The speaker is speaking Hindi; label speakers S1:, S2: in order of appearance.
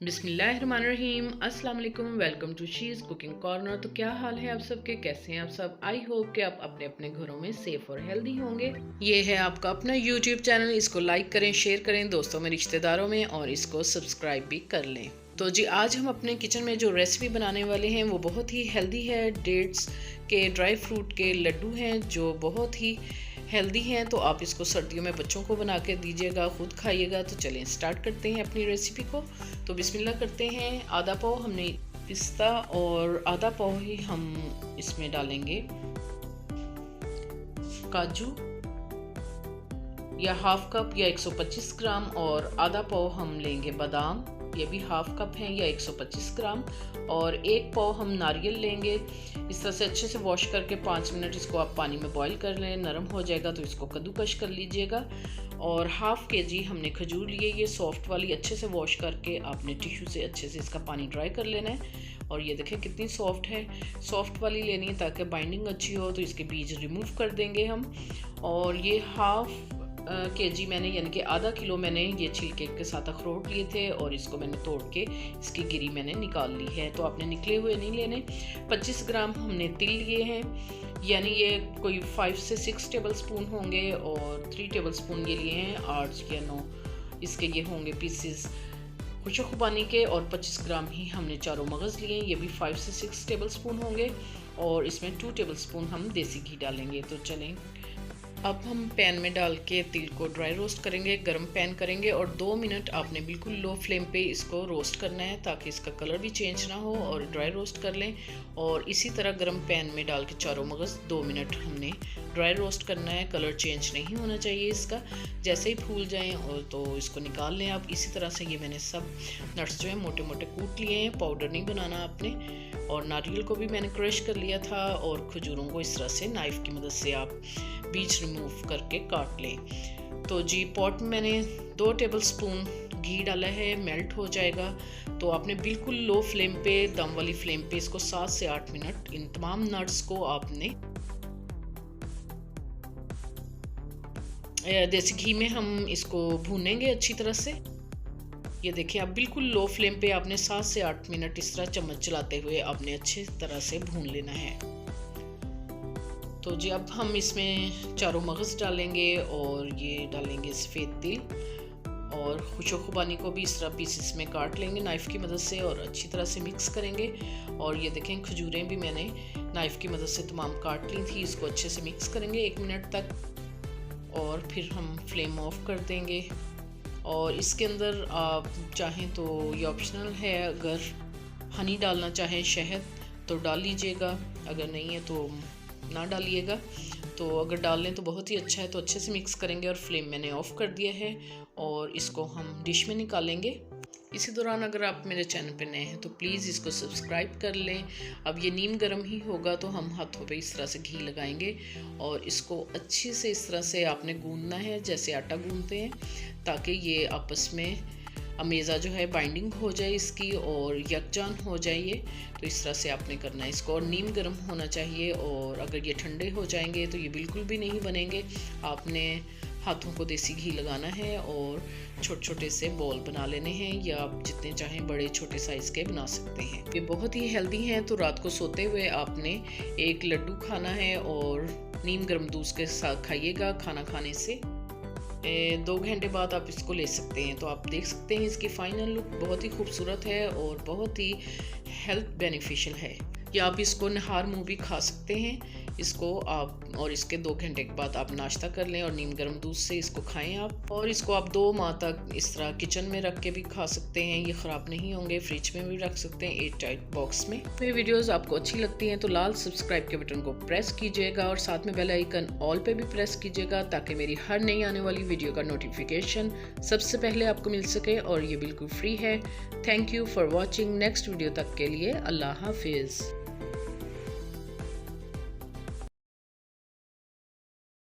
S1: बिस्मिल्लाहिर्रहमानिर्रहीम, अस्सलाम वालेकुम। Welcome to she's cooking corner. तो क्या हाल है आप सबके, कैसे हैं आप सब? आई होप कि आप अपने अपने घरों में सेफ और हेल्दी होंगे। ये है आपका अपना यूट्यूब चैनल, इसको लाइक करें, शेयर करें दोस्तों में, रिश्तेदारों में, और इसको सब्सक्राइब भी कर लें। तो जी आज हम अपने किचन में जो रेसिपी बनाने वाले हैं वो बहुत ही हेल्दी है। डेट्स के ड्राई फ्रूट के लड्डू हैं जो बहुत ही हेल्दी हैं। तो आप इसको सर्दियों में बच्चों को बना के दीजिएगा, खुद खाइएगा। तो चलें स्टार्ट करते हैं अपनी रेसिपी को। तो बिस्मिल्लाह करते हैं। आधा पाव हमने पिस्ता और आधा पाव ही हम इसमें डालेंगे काजू, या हाफ कप या 125 ग्राम, और आधा पाव हम लेंगे बादाम, ये भी हाफ कप हैं या 125 ग्राम, और एक पाव हम नारियल लेंगे। इस तरह से अच्छे से वॉश करके 5 मिनट इसको आप पानी में बॉईल कर लें। नरम हो जाएगा तो इसको कद्दूकश कर लीजिएगा। और हाफ केजी हमने खजूर लिए, ये सॉफ्ट वाली, अच्छे से वॉश करके आपने टिश्यू से अच्छे से इसका पानी ड्राई कर लेना है। और ये देखें कितनी सॉफ्ट है, सॉफ्ट वाली लेनी है ताकि बाइंडिंग अच्छी हो। तो इसके बीज रिमूव कर देंगे हम। और ये हाफ केजी मैंने, यानी कि आधा किलो मैंने ये छिलके के साथ अखरोट लिए थे, और इसको मैंने तोड़ के इसकी गिरी मैंने निकाल ली है। तो आपने निकले हुए नहीं लेने। 25 ग्राम हमने तिल लिए हैं, यानी ये कोई 5 से 6 टेबल स्पून होंगे, और 3 टेबल स्पून ये लिए हैं, 8 या 9 इसके ये होंगे पीसेस खुशक खुबानी के। और 25 ग्राम ही हमने चारों मगज़ लिए, ये भी 5 से 6 टेबल स्पून होंगे। और इसमें 2 टेबल स्पून हम देसी घी डालेंगे। तो चलें अब हम पैन में डाल के तिल को ड्राई रोस्ट करेंगे। गरम पैन करेंगे और 2 मिनट आपने बिल्कुल लो फ्लेम पे इसको रोस्ट करना है ताकि इसका कलर भी चेंज ना हो, और ड्राई रोस्ट कर लें। और इसी तरह गरम पैन में डाल के चारों मगज़ 2 मिनट हमने ड्राई रोस्ट करना है। कलर चेंज नहीं होना चाहिए इसका। जैसे ही फूल जाएं और तो इसको निकाल लें आप। इसी तरह से ये मैंने सब नट्स जो है मोटे मोटे कूट लिए हैं, पाउडर नहीं बनाना आपने। और नारियल को भी मैंने क्रश कर लिया था, और खजूरों को इस तरह से नाइफ़ की मदद से आप बीज रिमूव करके काट लें। तो जी पॉट में मैंने 2 टेबल स्पून घी डाला है, मेल्ट हो जाएगा। तो आपने बिल्कुल लो फ्लेम पे, दम वाली फ्लेम पे इसको 7 से 8 मिनट इन तमाम नट्स को आपने देसी घी में हम इसको भूनेंगे अच्छी तरह से। ये देखिए आप बिल्कुल लो फ्लेम पे आपने 7 से 8 मिनट इस तरह चम्मच चलाते हुए आपने अच्छी तरह से भून लेना है। तो जी अब हम इसमें चारों मगज़ डालेंगे, और ये डालेंगे सफ़ेद तिल, और खुशक खुबानी को भी इस तरह पीसेस में काट लेंगे नाइफ़ की मदद से, और अच्छी तरह से मिक्स करेंगे। और ये देखें खजूरें भी मैंने नाइफ़ की मदद से तमाम काट ली थी। इसको अच्छे से मिक्स करेंगे 1 मिनट तक, और फिर हम फ्लेम ऑफ कर देंगे। और इसके अंदर आप चाहें तो ये ऑप्शनल है, अगर हनी डालना चाहें, शहद, तो डाल लीजिएगा, अगर नहीं है तो ना डालिएगा। तो अगर डाल लें तो बहुत ही अच्छा है। तो अच्छे से मिक्स करेंगे, और फ्लेम मैंने ऑफ़ कर दिया है, और इसको हम डिश में निकालेंगे। इसी दौरान अगर आप मेरे चैनल पे नए हैं तो प्लीज़ इसको सब्सक्राइब कर लें। अब ये नीम गर्म ही होगा तो हम हाथों पे इस तरह से घी लगाएंगे, और इसको अच्छे से इस तरह से आपने गूंदना है जैसे आटा गूंदते हैं, ताकि ये आपस में अमेज़ा जो है बाइंडिंग हो जाए इसकी, और यकजान हो जाए ये। तो इस तरह से आपने करना है इसको। और नीम गर्म होना चाहिए, और अगर ये ठंडे हो जाएंगे तो ये बिल्कुल भी नहीं बनेंगे। आपने हाथों को देसी घी लगाना है, और छोटे छोटे से बॉल बना लेने हैं, या आप जितने चाहें बड़े छोटे साइज़ के बना सकते हैं। ये बहुत ही हेल्दी हैं। तो रात को सोते हुए आपने एक लड्डू खाना है, और नीम गर्म दूध के साथ खाइएगा। खाना खाने से 2 घंटे बाद आप इसको ले सकते हैं। तो आप देख सकते हैं इसकी फाइनल लुक बहुत ही खूबसूरत है, और बहुत ही हेल्थ बेनिफिशियल है। या आप इसको नहार मुँह भी खा सकते हैं इसको आप, और इसके 2 घंटे के बाद आप नाश्ता कर लें, और नीम गर्म दूध से इसको खाएं आप। और इसको आप 2 माह तक इस तरह किचन में रख के भी खा सकते हैं, ये ख़राब नहीं होंगे। फ्रिज में भी रख सकते हैं 8 टाइट बॉक्स में। मेरी वीडियोस आपको अच्छी लगती हैं तो लाल सब्सक्राइब के बटन को प्रेस कीजिएगा, और साथ में बेल आइकन ऑल पे भी प्रेस कीजिएगा, ताकि मेरी हर नई आने वाली वीडियो का नोटिफिकेशन सबसे पहले आपको मिल सके, और ये बिल्कुल फ्री है। Thank you for watching. Next video तक के लिए अल्लाह हाफिज़।